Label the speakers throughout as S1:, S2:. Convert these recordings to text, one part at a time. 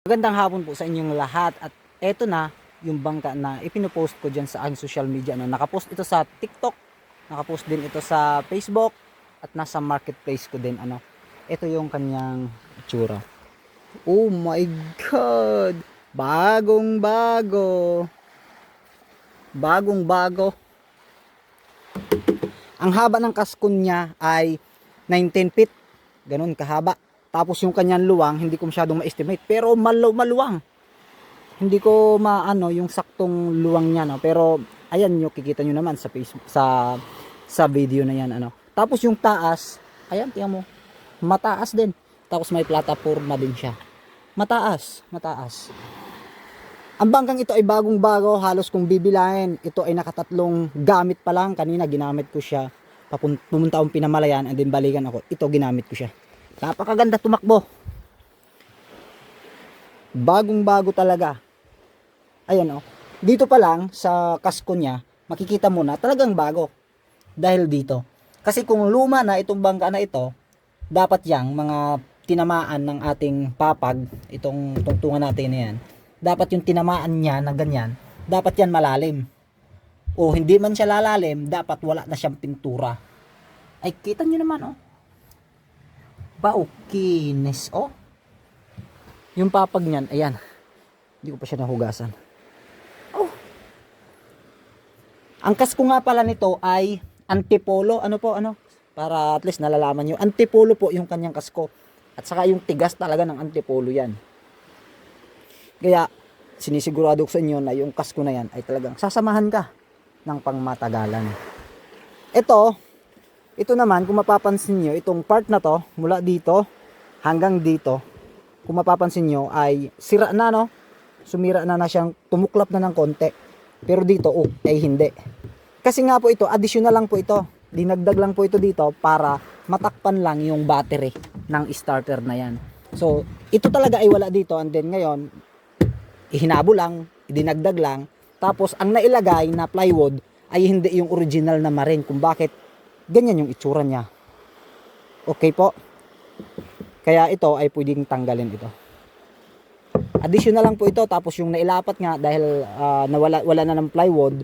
S1: Magandang hapon po sa inyong lahat at eto na yung bangka na ipinopost ko dyan sa aking social media. Nakapost ito sa TikTok, nakapost din ito sa Facebook at nasa marketplace ko din. Ito yung kanyang itsura. Oh my God! Bagong bago! Bagong bago! Ang haba ng kaskon niya ay 19 feet. Ganun kahaba. Tapos yung kanyang luwang, hindi ko masyadong ma-estimate. Pero maluwang. Hindi ko maano yung saktong luwang niya. No? Pero ayan nyo, kikita nyo naman sa Facebook, sa video na yan. Tapos yung taas, ayan, tingnan mo. Mataas din. Tapos may plataforma din siya. Mataas. Ang bangkang ito ay bagong bago. Halos kung bibilahin, ito ay nakatatlong gamit pa lang. Kanina ginamit ko siya. Pumunta akong Pinamalayan and then balikan ako. Ito ginamit ko siya. Napakaganda tumakbo. Bagong bago talaga. Ayan Dito pa lang sa kasko niya, makikita mo na talagang bago. Dahil dito. Kasi kung luma na itong bangka na ito, dapat yang mga tinamaan ng ating papag, itong tungtungan natin na yan, dapat yung tinamaan niya na ganyan, dapat yan malalim. O hindi man siya lalalim, dapat wala na siyang pintura. Ay, kita nyo naman Paukinis yung papag niyan, ayan, hindi ko pa siya nahugasan. Ang kasko nga pala nito ay antipolo, para at least nalalaman nyo, antipolo po yung kanyang kasko, at saka yung tigas talaga ng antipolo yan. Kaya sinisigurado ko sa inyo na yung kasko na yan ay talagang sasamahan ka ng pangmatagalan. Ito naman, kung mapapansin nyo, itong part na to, mula dito hanggang dito, kung mapapansin nyo, ay sira na, sumira na siyang, tumuklap na ng konti. Pero dito, ay hindi. Kasi nga po ito, additional lang po ito. Dinagdag lang po ito dito para matakpan lang yung battery ng starter na yan. So, ito talaga ay wala dito. And then ngayon, ihinabo lang, dinagdag lang. Tapos, ang nailagay na plywood ay hindi yung original na marine. Kung bakit ganyan yung itsura niya. Okay po. Kaya ito ay pwedeng tanggalin ito. Additional lang po ito. Tapos yung nailapat nga dahil wala na ng plywood,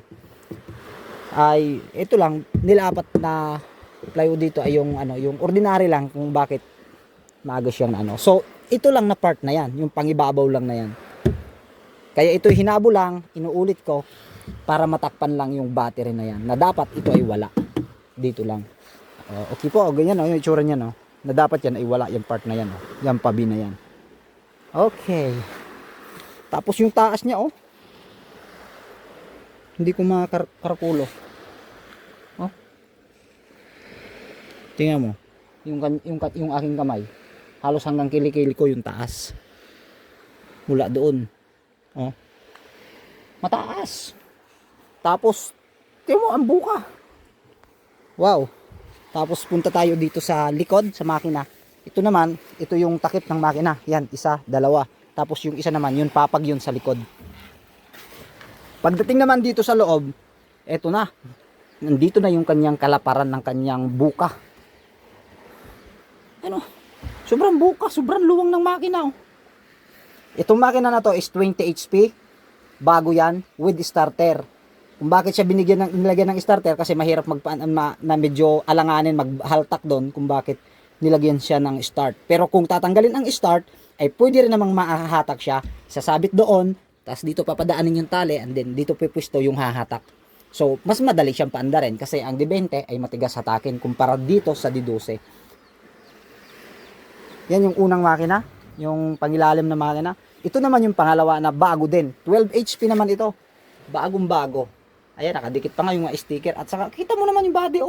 S1: ay ito lang nilapat na plywood dito ay yung yung ordinary lang kung bakit maaga siyang So ito lang na part na yan, yung pangibabaw lang na yan. Kaya ito hinabo lang, inuulit ko para matakpan lang yung battery na yan. Na dapat ito ay wala. Dito lang. Okay po, ganyan yung itsura niya na dapat yan ay wala yung part na yan yung pabi na yan. Okay. Tapos yung taas niya hindi ko makarakulo. Tingnan mo. Yung aking kamay. Halos hanggang kilikili ko yung taas. Mula doon. Mataas. Tapos tingnan mo ang buka. Wow. Tapos punta tayo dito sa likod sa makina. Ito naman, ito yung takip ng makina. Yan, isa, dalawa. Tapos yung isa naman, yun papag yun sa likod. Pagdating naman dito sa loob, eto na. Nandito na yung kanyang kalaparan ng kanyang buka. Sobrang buka, sobrang luwang ng makina. Itong makina na to is 20 HP. Bago yan, with starter. Kung bakit siya nilagyan ng starter, kasi mahirap na medyo alanganin maghaltak doon kung bakit nilagyan siya ng start. Pero kung tatanggalin ang start, ay pwede rin namang mahahatak siya. Sasabit doon, tapos dito papadaanin yung tali, and then dito pipwisto yung hahatak. So, mas madali siyang paandarin kasi ang D20 ay matigas hatakin kumpara dito sa D12. Yan yung unang makina, yung pangilalim na makina. Ito naman yung pangalawa na bago din. 12 HP naman ito. Bagong bago. Ayan, nakadikit pa nga yung mga sticker. At saka, kita mo naman yung body,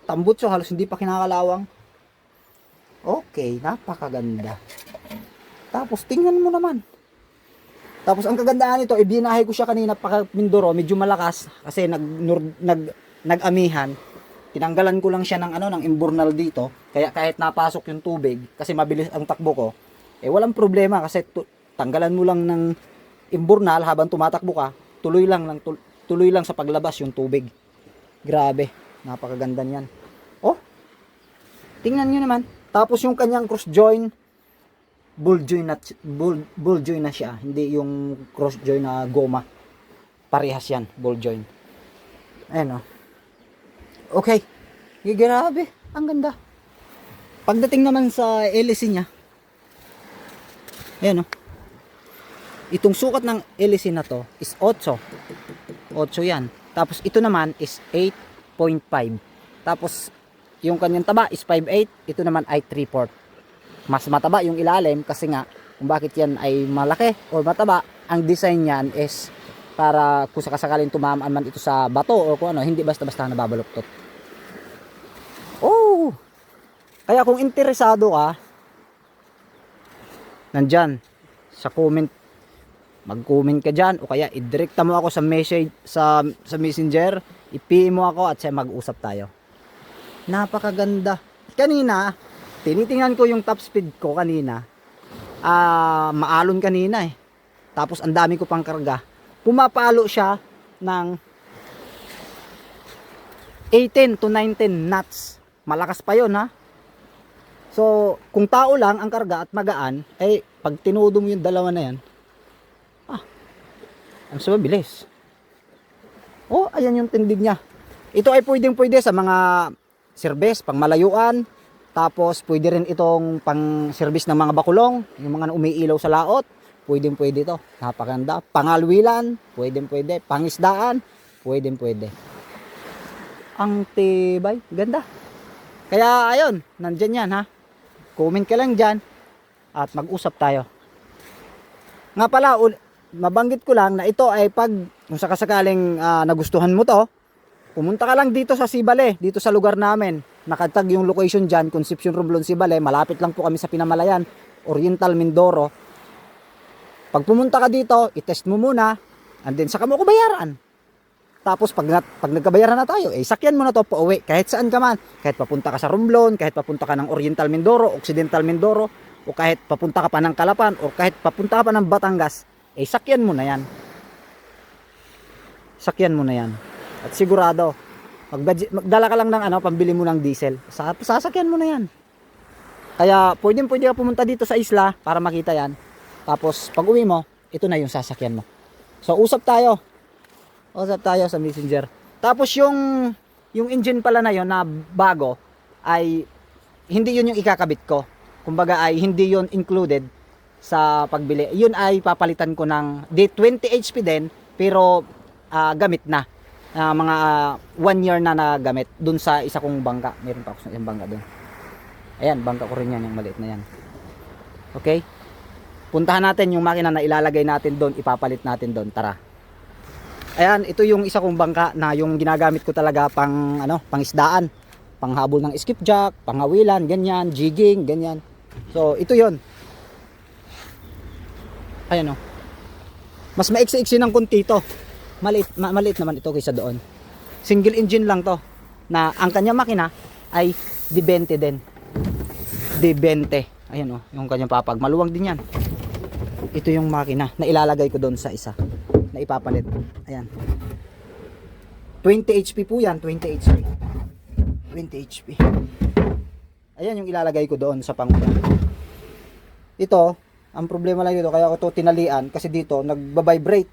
S1: tambot siya, halos hindi pa kinakalawang. Okay, napakaganda. Tapos, tingnan mo naman. Tapos, ang kagandahan nito, binahay ko siya kanina pa Mindoro, medyo malakas. Kasi nag-amihan. Tinanggalan ko lang siya ng imburnal dito. Kaya kahit napasok yung tubig, kasi mabilis ang takbo ko, walang problema kasi tanggalan mo lang ng imburnal habang tumatakbo ka, tuloy lang sa paglabas yung tubig. Grabe, napakaganda niyan. Tingnan niyo naman. Tapos yung kanyang cross joint, ball joint na siya, hindi yung cross joint na goma. Parehas yan, ball joint. Ayan o. Okay. Grabe, ang ganda. Pagdating naman sa LC niya, ayan o. Itong sukat ng LC na to is 8. 8 yan. Tapos ito naman is 8.5. Tapos yung kanyang taba is 5.8. Ito naman ay 3/4. Mas mataba yung ilalim kasi nga kung bakit yan ay malaki o mataba, ang design niyan is para kung sakasakaling tumamaan man ito sa bato o kung ano, hindi basta-basta nababaluktot. Oh! Kaya kung interesado ka, nandyan sa comment, mag-comment ka dyan o kaya i-directa mo ako sa message sa messenger, i-PM mo ako at siya mag-usap tayo. Napakaganda. Kanina tinitingnan ko yung top speed ko kanina, maalon kanina eh, tapos ang dami ko pang karga, pumapalo siya ng 18 to 19 knots. Malakas pa yon ha. So kung tao lang ang karga at magaan, eh pag tinudo mo yung dalawa na yan, ang mabilis. Oh, ayan yung tindig niya. Ito ay pwede sa mga service, pang malayuan. Tapos pwede rin itong pang service ng mga bakulong, yung mga umiilaw sa laot. Pwede ito. Napakaganda. Pangalwilan, pwede. Pangisdaan, pwede. Ang tibay, ganda. Kaya ayun, nandyan yan ha. Comment ka lang dyan at mag-usap tayo. Nga pala, mabanggit ko lang na ito ay pag kung sakasakaling nagustuhan mo to, pumunta ka lang dito sa Sibale, dito sa lugar namin. Nakatag yung location dyan, Concepcion Romblon, Sibale. Malapit lang po kami sa Pinamalayan, Oriental, Mindoro. Pag pumunta ka dito, i-test mo muna, and then saka mo ko bayaran. Tapos pag nagkabayaran na tayo, sakyan mo na to pauwi, kahit saan ka man. Kahit papunta ka sa Romblon, kahit papunta ka ng Oriental Mindoro, Occidental Mindoro, o kahit papunta ka pa ng Calapan, o kahit papunta ka pa ng Batangas, sakyan mo na yan. Sakyan mo na yan. At sigurado, magdala ka lang ng pambili mo ng diesel. Sasakyan mo na yan. Kaya pwede ka pumunta dito sa isla para makita yan. Tapos pag uwi mo, ito na yung sasakyan mo. So usap tayo. Usap tayo sa messenger. Tapos yung engine pala na yon na bago ay hindi yun yung ikakabit ko. Kumbaga ay hindi yun included sa pagbili. Yun ay papalitan ko ng 20 HP din, pero gamit na. Mga 1 year na nagamit dun sa isa kong bangka. Meron pa ako sa isang bangka dun. Ayan, bangka ko rin yan, yung maliit na yan. Okay? Puntahan natin yung makina na ilalagay natin doon, ipapalit natin doon. Tara. Ayan, ito yung isa kong bangka na yung ginagamit ko talaga pang isdaan, panghabol ng skipjack, panghawilan, ganyan, jigging, ganyan. So, ito yon. Ayan o. Mas maiksi-iksi ng konti ito. Maliit naman ito kaysa doon. Single engine lang to. Na ang kanyang makina ay D20 din. D20. Ayan o, yung kanyang papag. Maluwag din yan. Ito yung makina na ilalagay ko doon sa isa. Na ipapalit. Ayan. 20 HP po yan. 20 HP. 20 HP. Ayan yung ilalagay ko doon sa panguna. Ito, ang problema lang dito, kaya ko to tinalian kasi dito nagba-vibrate.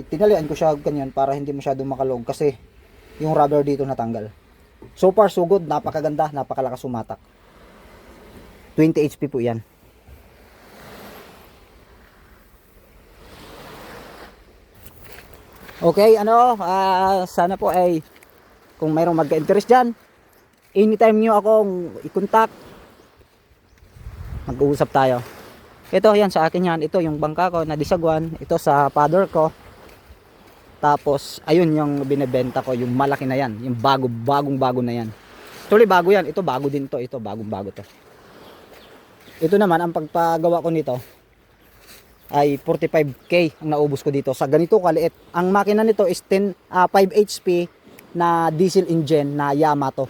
S1: Tinalian ko siya ganyan para hindi masyadong makalog kasi yung rubber dito natanggal. So far so good, napakaganda, napakalakas sumatak. 20 HP po yan. Okay, sana po ay kung mayroong magka-interest dyan, anytime nyo akong i-contact, mag-uusap tayo. Ito, yan sa akin yan. Ito yung bangka ko na disagwan. Ito sa father ko. Tapos, ayun yung binebenta ko. Yung malaki na yan. Yung bagong bago na yan. Actually, bago yan. Ito, bago din to. Ito, bagong bago to. Ito naman, ang pagpagawa ko nito ay 45k ang naubos ko dito. Sa ganito kaliit. Ang makina nito is 5 HP na diesel engine na Yamato.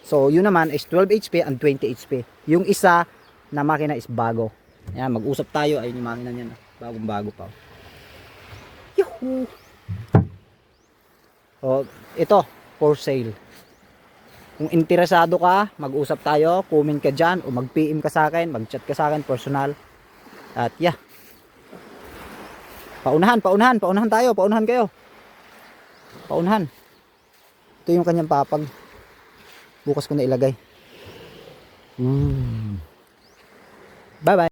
S1: So, yun naman is 12 HP and 20 HP. Yung isa na makina is bago. Ayan, mag-usap tayo. Ayun yung makina niyan. Bagong bago pa. Yuhu! So, ito, for sale. Kung interesado ka, mag-usap tayo, comment ka dyan, o mag-PM ka sa akin, mag-chat ka sa akin, personal. At yeah. Paunahan tayo, paunahan kayo. Paunahan. Ito yung kanyang papag. Bukas ko na ilagay. Bye bye.